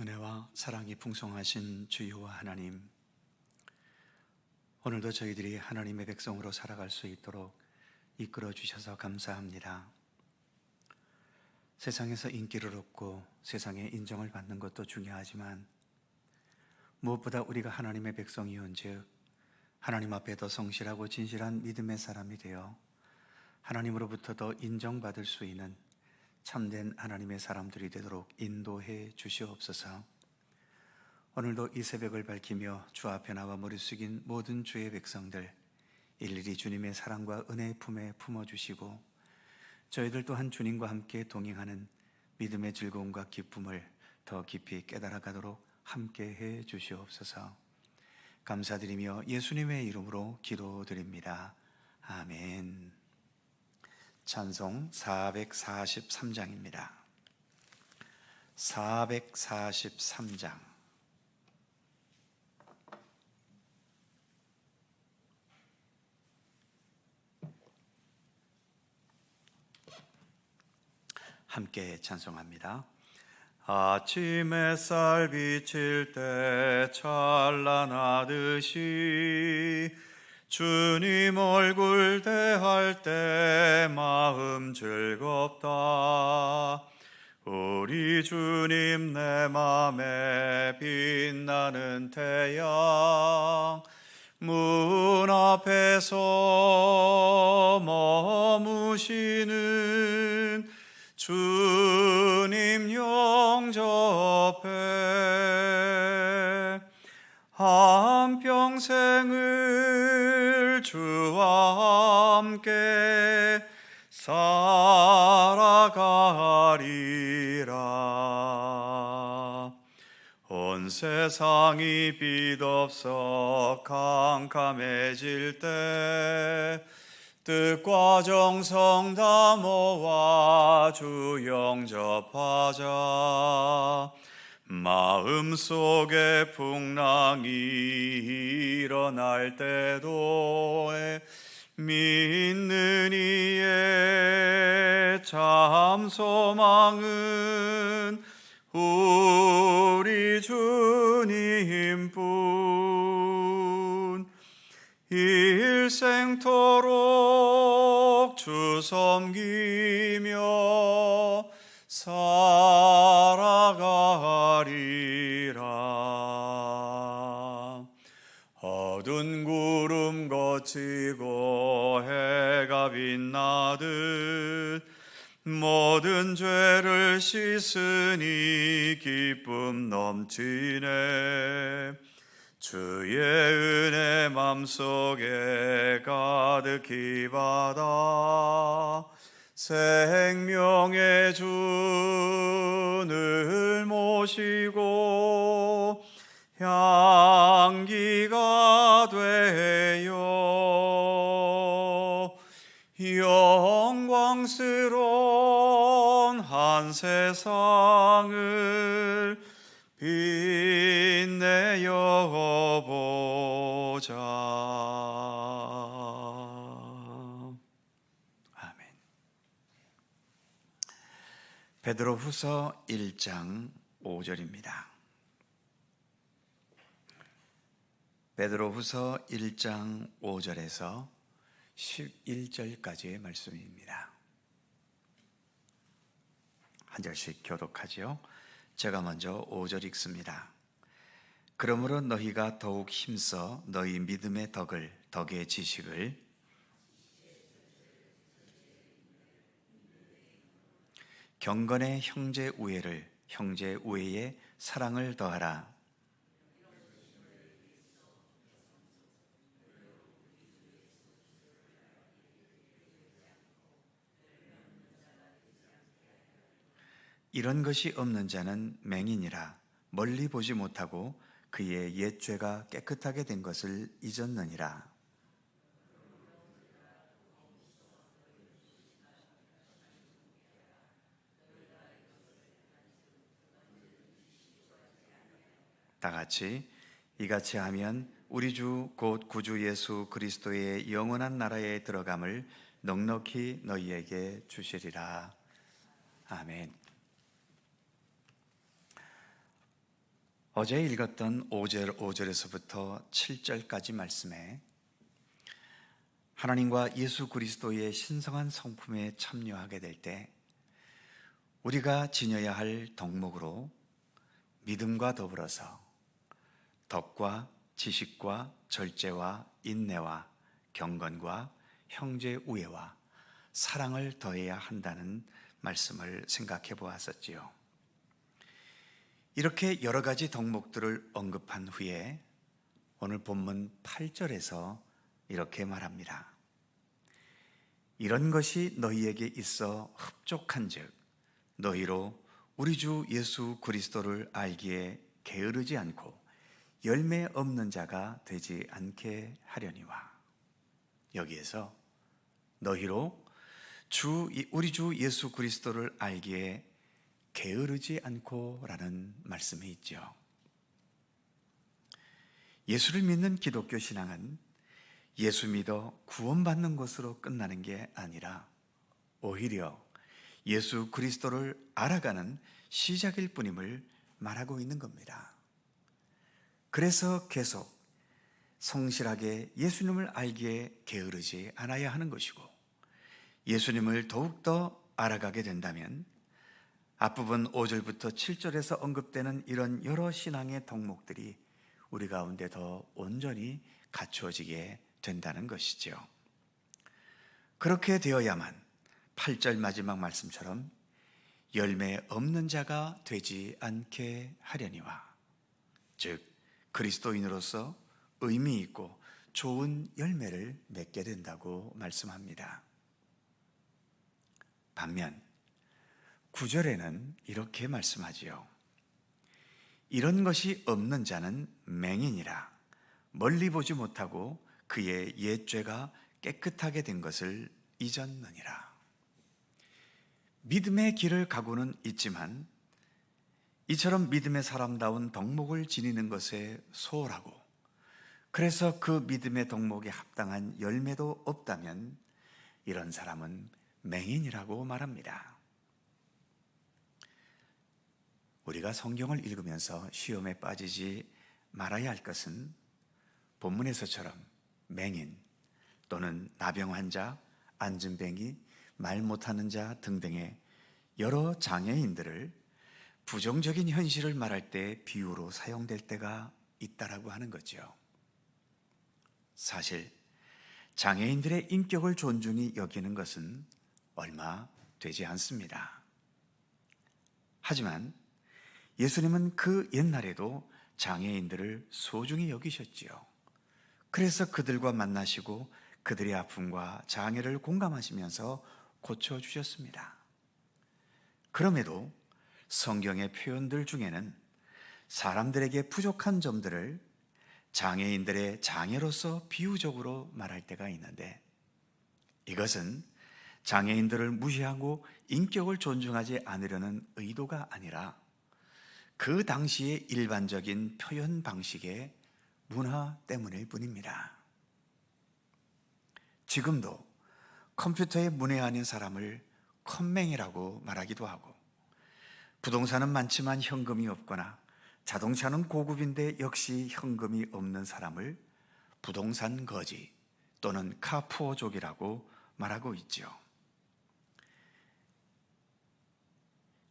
은혜와 사랑이 풍성하신 주여 하나님, 오늘도 저희들이 하나님의 백성으로 살아갈 수 있도록 이끌어 주셔서 감사합니다. 세상에서 인기를 얻고 세상의 인정을 받는 것도 중요하지만 무엇보다 우리가 하나님의 백성이온즉 하나님 앞에 더 성실하고 진실한 믿음의 사람이 되어 하나님으로부터 더 인정받을 수 있는 참된 하나님의 사람들이 되도록 인도해 주시옵소서. 오늘도 이 새벽을 밝히며 주 앞에 나와 머리 숙인 모든 주의 백성들 일일이 주님의 사랑과 은혜의 품에 품어주시고 저희들 또한 주님과 함께 동행하는 믿음의 즐거움과 기쁨을 더 깊이 깨달아가도록 함께해 주시옵소서. 감사드리며 예수님의 이름으로 기도드립니다. 아멘. 찬송 443장입니다. 443장. 함께 찬송합니다. 아침 햇살 비칠 때 찬란하듯이 주님 얼굴 대할 때 마음 즐겁다. 우리 주님 내 맘에 빛나는 태양 문 앞에서 머무시는 주님 영접해 한평생을 주와 함께 살아가리라. 온 세상이 빛없어 캄캄해질 때 뜻과 정성 다 모아 주 영접하자. 마음속에 풍랑이 일어날 때도 믿는 이의 참 소망은 우리 주님뿐. 일생토록 주 섬기며 살아가리라. 어두운 구름 거치고 해가 빛나듯 모든 죄를 씻으니 기쁨 넘치네. 주의 은혜 맘속에 가득히 받아 생명의 주를 모시고 향기가 되어 영광스러운 한 세상을 빛내어 보자. 아멘. 베드로후서 1장 5절입니다. 베드로후서 1장 5절에서 11절까지의 말씀입니다. 한 절씩 교독하지요. 제가 먼저 5절 읽습니다. 그러므로 너희가 더욱 힘써 너희 믿음의 덕의 지식을 경건의 형제 우애를 형제 우애에 사랑을 더하라. 이런 것이 없는 자는 맹인이라. 멀리 보지 못하고 그의 옛 죄가 깨끗하게 된 것을 잊었느니라. 다 같이 이같이 하면 우리 주 곧 구주 예수 그리스도의 영원한 나라에 들어감을 넉넉히 너희에게 주시리라. 아멘. 어제 읽었던 5절에서부터 7절까지 말씀에 하나님과 예수 그리스도의 신성한 성품에 참여하게 될 때 우리가 지녀야 할 덕목으로 믿음과 더불어서 덕과 지식과 절제와 인내와 경건과 형제 우애와 사랑을 더해야 한다는 말씀을 생각해 보았었지요. 이렇게 여러 가지 덕목들을 언급한 후에 오늘 본문 8절에서 이렇게 말합니다. 이런 것이 너희에게 있어 흡족한즉 너희로 우리 주 예수 그리스도를 알기에 게으르지 않고 열매 없는 자가 되지 않게 하려니와. 여기에서 너희로 우리 주 예수 그리스도를 알기에 게으르지 않고 라는 말씀이 있죠. 예수를 믿는 기독교 신앙은 예수 믿어 구원받는 것으로 끝나는 게 아니라 오히려 예수 그리스도를 알아가는 시작일 뿐임을 말하고 있는 겁니다. 그래서 계속 성실하게 예수님을 알기에 게으르지 않아야 하는 것이고, 예수님을 더욱더 알아가게 된다면 앞부분 5절부터 7절에서 언급되는 이런 여러 신앙의 덕목들이 우리 가운데 더 온전히 갖추어지게 된다는 것이죠. 그렇게 되어야만 8절 마지막 말씀처럼 열매 없는 자가 되지 않게 하려니와, 즉 그리스도인으로서 의미 있고 좋은 열매를 맺게 된다고 말씀합니다. 반면 9절에는 이렇게 말씀하지요. 이런 것이 없는 자는 맹인이라 멀리 보지 못하고 그의 옛 죄가 깨끗하게 된 것을 잊었느니라. 믿음의 길을 가고는 있지만 이처럼 믿음의 사람다운 덕목을 지니는 것에 소홀하고, 그래서 그 믿음의 덕목에 합당한 열매도 없다면 이런 사람은 맹인이라고 말합니다. 우리가 성경을 읽으면서 시험에 빠지지 말아야 할 것은 본문에서처럼 맹인 또는 나병 환자, 안진뱅이, 말 못하는 자 등등의 여러 장애인들을 부정적인 현실을 말할 때 비유로 사용될 때가 있다라고 하는 거죠. 사실 장애인들의 인격을 존중히 여기는 것은 얼마 되지 않습니다. 하지만 예수님은 그 옛날에도 장애인들을 소중히 여기셨지요. 그래서 그들과 만나시고 그들의 아픔과 장애를 공감하시면서 고쳐주셨습니다. 그럼에도 성경의 표현들 중에는 사람들에게 부족한 점들을 장애인들의 장애로서 비유적으로 말할 때가 있는데, 이것은 장애인들을 무시하고 인격을 존중하지 않으려는 의도가 아니라 그 당시의 일반적인 표현 방식의 문화 때문일 뿐입니다. 지금도 컴퓨터에 문외한인 사람을 컴맹이라고 말하기도 하고, 부동산은 많지만 현금이 없거나 자동차는 고급인데 역시 현금이 없는 사람을 부동산 거지 또는 카푸어족이라고 말하고 있죠.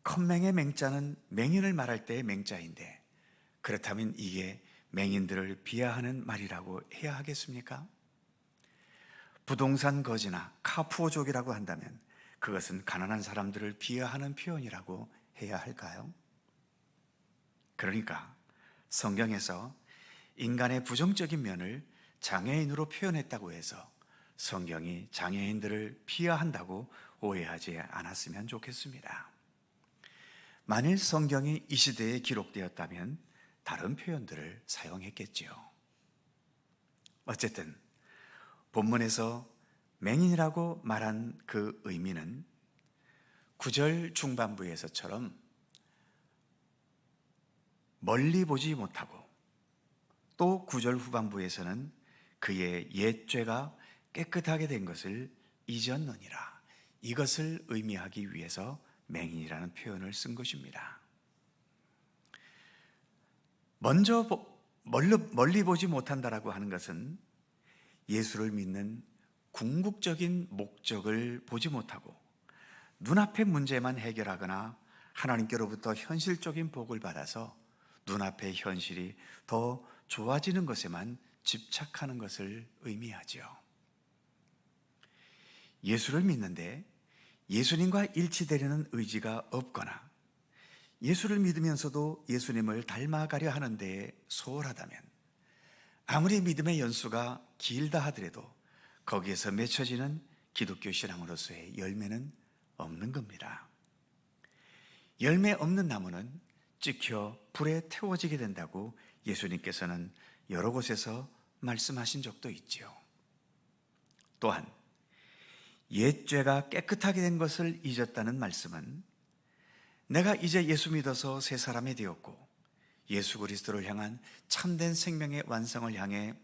컴맹의 맹자는 맹인을 말할 때의 맹자인데, 그렇다면 이게 맹인들을 비하하는 말이라고 해야 하겠습니까? 부동산 거지나 카푸어족이라고 한다면 그것은 가난한 사람들을 비하하는 표현이라고 해야 할까요? 그러니까 성경에서 인간의 부정적인 면을 장애인으로 표현했다고 해서 성경이 장애인들을 비하한다고 오해하지 않았으면 좋겠습니다. 만일 성경이 이 시대에 기록되었다면 다른 표현들을 사용했겠지요. 어쨌든 본문에서 맹인이라고 말한 그 의미는 9절 중반부에서처럼 멀리 보지 못하고, 또 9절 후반부에서는 그의 옛 죄가 깨끗하게 된 것을 잊었느니라, 이것을 의미하기 위해서 맹인이라는 표현을 쓴 것입니다. 멀리 보지 못한다라고 하는 것은 예수를 믿는 궁극적인 목적을 보지 못하고 눈앞의 문제만 해결하거나 하나님께로부터 현실적인 복을 받아서 눈앞의 현실이 더 좋아지는 것에만 집착하는 것을 의미하지요. 예수를 믿는데 예수님과 일치되려는 의지가 없거나 예수를 믿으면서도 예수님을 닮아가려 하는 데에 소홀하다면 아무리 믿음의 연수가 길다 하더라도 거기에서 맺혀지는 기독교 신앙으로서의 열매는 없는 겁니다. 열매 없는 나무는 찍혀 불에 태워지게 된다고 예수님께서는 여러 곳에서 말씀하신 적도 있지요. 또한 옛 죄가 깨끗하게 된 것을 잊었다는 말씀은 내가 이제 예수 믿어서 새 사람이 되었고 예수 그리스도를 향한 참된 생명의 완성을 향해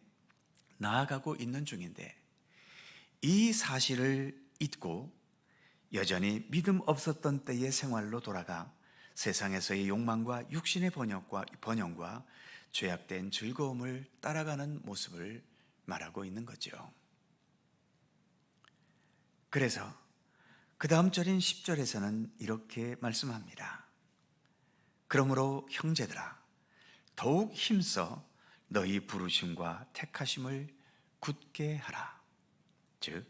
나아가고 있는 중인데 이 사실을 잊고 여전히 믿음 없었던 때의 생활로 돌아가 세상에서의 욕망과 육신의 번영과 죄악된 즐거움을 따라가는 모습을 말하고 있는 거죠. 그래서 그 다음 절인 10절에서는 이렇게 말씀합니다. 그러므로 형제들아 더욱 힘써 너희 부르심과 택하심을 굳게 하라. 즉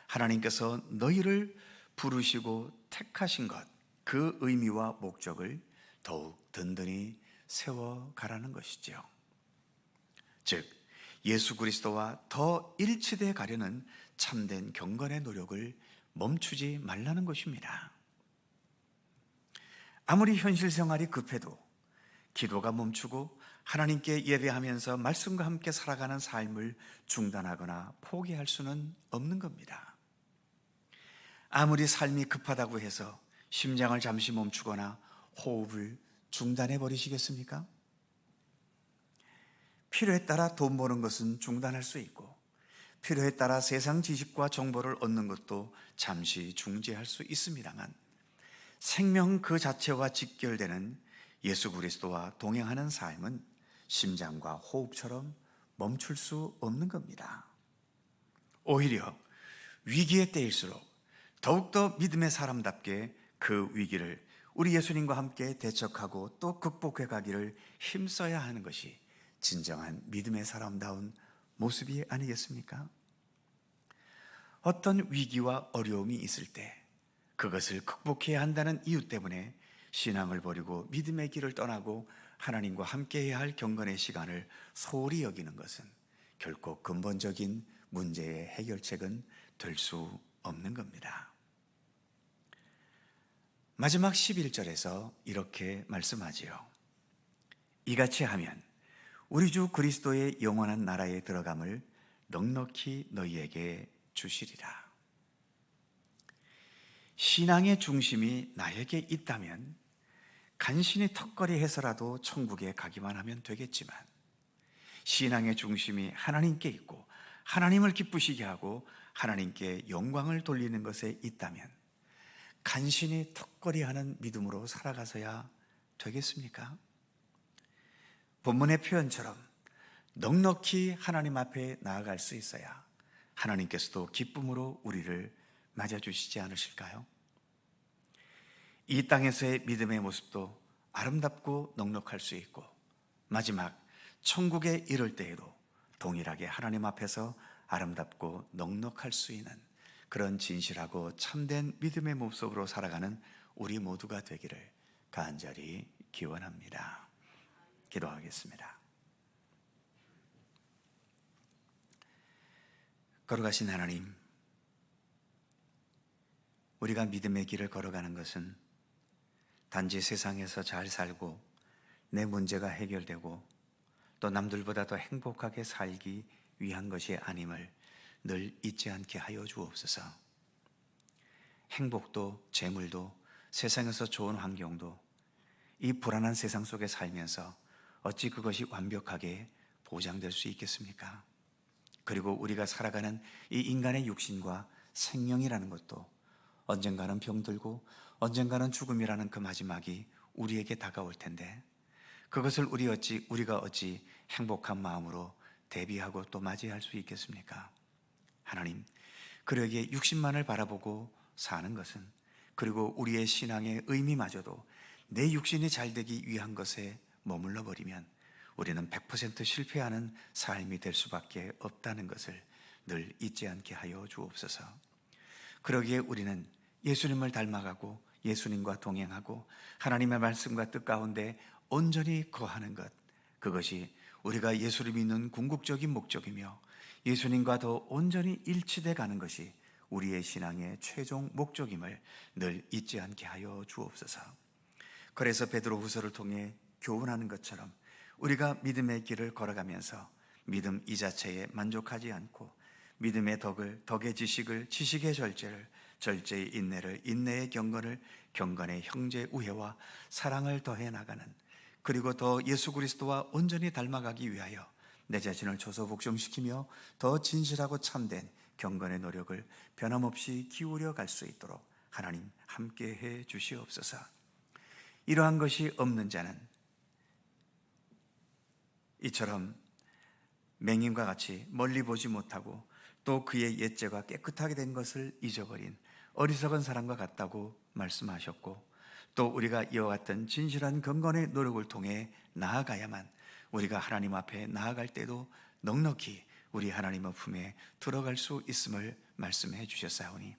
하나님께서 너희를 부르시고 택하신 것, 그 의미와 목적을 더욱 든든히 세워가라는 것이죠. 즉 예수 그리스도와 더 일치돼 가려는 참된 경건의 노력을 멈추지 말라는 것입니다. 아무리 현실 생활이 급해도 기도가 멈추고 하나님께 예배하면서 말씀과 함께 살아가는 삶을 중단하거나 포기할 수는 없는 겁니다. 아무리 삶이 급하다고 해서 심장을 잠시 멈추거나 호흡을 중단해 버리시겠습니까? 필요에 따라 돈 버는 것은 중단할 수 있고 필요에 따라 세상 지식과 정보를 얻는 것도 잠시 중지할 수 있습니다만 생명 그 자체와 직결되는 예수 그리스도와 동행하는 삶은 심장과 호흡처럼 멈출 수 없는 겁니다. 오히려 위기의 때일수록 더욱더 믿음의 사람답게 그 위기를 우리 예수님과 함께 대척하고 또 극복해 가기를 힘써야 하는 것이 진정한 믿음의 사람다운 모습이 아니겠습니까? 어떤 위기와 어려움이 있을 때 그것을 극복해야 한다는 이유 때문에 신앙을 버리고 믿음의 길을 떠나고 하나님과 함께해야 할 경건의 시간을 소홀히 여기는 것은 결코 근본적인 문제의 해결책은 될 수 없는 겁니다. 마지막 11절에서 이렇게 말씀하지요. 이같이 하면 우리 주 그리스도의 영원한 나라에 들어감을 넉넉히 너희에게 주시리라. 신앙의 중심이 나에게 있다면 간신히 턱걸이 해서라도 천국에 가기만 하면 되겠지만 신앙의 중심이 하나님께 있고 하나님을 기쁘시게 하고 하나님께 영광을 돌리는 것에 있다면 간신히 턱걸이하는 믿음으로 살아가서야 되겠습니까? 본문의 표현처럼 넉넉히 하나님 앞에 나아갈 수 있어야 하나님께서도 기쁨으로 우리를 맞아주시지 않으실까요? 이 땅에서의 믿음의 모습도 아름답고 넉넉할 수 있고 마지막 천국에 이를 때에도 동일하게 하나님 앞에서 아름답고 넉넉할 수 있는 그런 진실하고 참된 믿음의 모습으로 살아가는 우리 모두가 되기를 간절히 기원합니다. 기도하겠습니다. 걸어가신 하나님, 우리가 믿음의 길을 걸어가는 것은 단지 세상에서 잘 살고 내 문제가 해결되고 또 남들보다 더 행복하게 살기 위한 것이 아님을 늘 잊지 않게 하여 주옵소서. 행복도 재물도 세상에서 좋은 환경도 이 불안한 세상 속에 살면서 어찌 그것이 완벽하게 보장될 수 있겠습니까? 그리고 우리가 살아가는 이 인간의 육신과 생명이라는 것도 언젠가는 병들고 언젠가는 죽음이라는 그 마지막이 우리에게 다가올 텐데 그것을 우리가 어찌 행복한 마음으로 대비하고 또 맞이할 수 있겠습니까? 하나님, 그러기에 육신만을 바라보고 사는 것은, 그리고 우리의 신앙의 의미마저도 내 육신이 잘되기 위한 것에 머물러 버리면 우리는 100% 실패하는 삶이 될 수밖에 없다는 것을 늘 잊지 않게 하여 주옵소서. 그러기에 우리는 예수님을 닮아가고 예수님과 동행하고 하나님의 말씀과 뜻 가운데 온전히 거하는 것, 그것이 우리가 예수를 믿는 궁극적인 목적이며 예수님과 더 온전히 일치돼 가는 것이 우리의 신앙의 최종 목적임을 늘 잊지 않게 하여 주옵소서. 그래서 베드로후서를 통해 교훈하는 것처럼 우리가 믿음의 길을 걸어가면서 믿음 이 자체에 만족하지 않고 믿음의 덕의 지식을, 지식의 절제를, 절제의 인내를, 인내의 경건을, 경건의 형제 우애와 사랑을 더해 나가는, 그리고 더 예수 그리스도와 온전히 닮아가기 위하여 내 자신을 조소복종시키며 더 진실하고 참된 경건의 노력을 변함없이 기울여 갈 수 있도록 하나님 함께해 주시옵소서. 이러한 것이 없는 자는 이처럼 맹인과 같이 멀리 보지 못하고 또 그의 옛죄가 깨끗하게 된 것을 잊어버린 어리석은 사람과 같다고 말씀하셨고, 또 우리가 이와 같은 진실한 경건의 노력을 통해 나아가야만 우리가 하나님 앞에 나아갈 때도 넉넉히 우리 하나님의 품에 들어갈 수 있음을 말씀해 주셨사오니,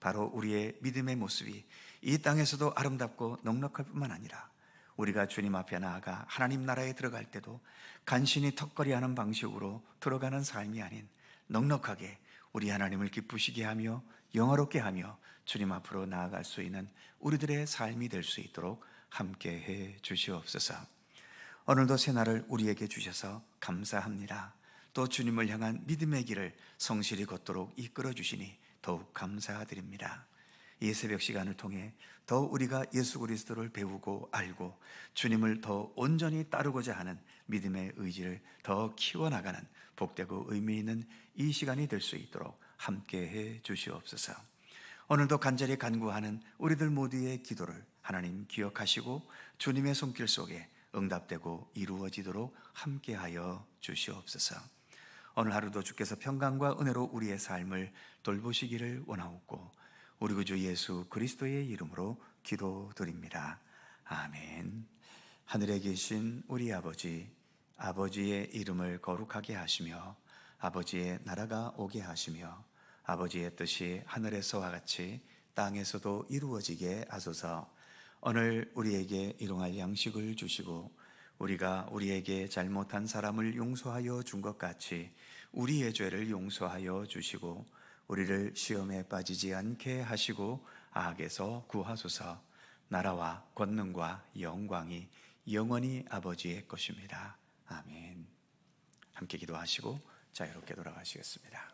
바로 우리의 믿음의 모습이 이 땅에서도 아름답고 넉넉할 뿐만 아니라 우리가 주님 앞에 나아가 하나님 나라에 들어갈 때도 간신히 턱걸이하는 방식으로 들어가는 삶이 아닌 넉넉하게 우리 하나님을 기쁘시게 하며 영화롭게 하며 주님 앞으로 나아갈 수 있는 우리들의 삶이 될 수 있도록 함께해 주시옵소서. 오늘도 새날을 우리에게 주셔서 감사합니다. 또 주님을 향한 믿음의 길을 성실히 걷도록 이끌어 주시니 더욱 감사드립니다. 이 새벽 시간을 통해 더 우리가 예수 그리스도를 배우고 알고 주님을 더 온전히 따르고자 하는 믿음의 의지를 더 키워나가는 복되고 의미 있는 이 시간이 될 수 있도록 함께해 주시옵소서. 오늘도 간절히 간구하는 우리들 모두의 기도를 하나님 기억하시고 주님의 손길 속에 응답되고 이루어지도록 함께하여 주시옵소서. 오늘 하루도 주께서 평강과 은혜로 우리의 삶을 돌보시기를 원하옵고 우리 구주 예수 그리스도의 이름으로 기도드립니다. 아멘. 하늘에 계신 우리 아버지, 아버지의 이름을 거룩하게 하시며 아버지의 나라가 오게 하시며 아버지의 뜻이 하늘에서와 같이 땅에서도 이루어지게 하소서. 오늘 우리에게 일용할 양식을 주시고 우리가 우리에게 잘못한 사람을 용서하여 준 것 같이 우리의 죄를 용서하여 주시고 우리를 시험에 빠지지 않게 하시고 악에서 구하소서. 나라와 권능과 영광이 영원히 아버지의 것입니다. 아멘. 함께 기도하시고 자유롭게 돌아가시겠습니다.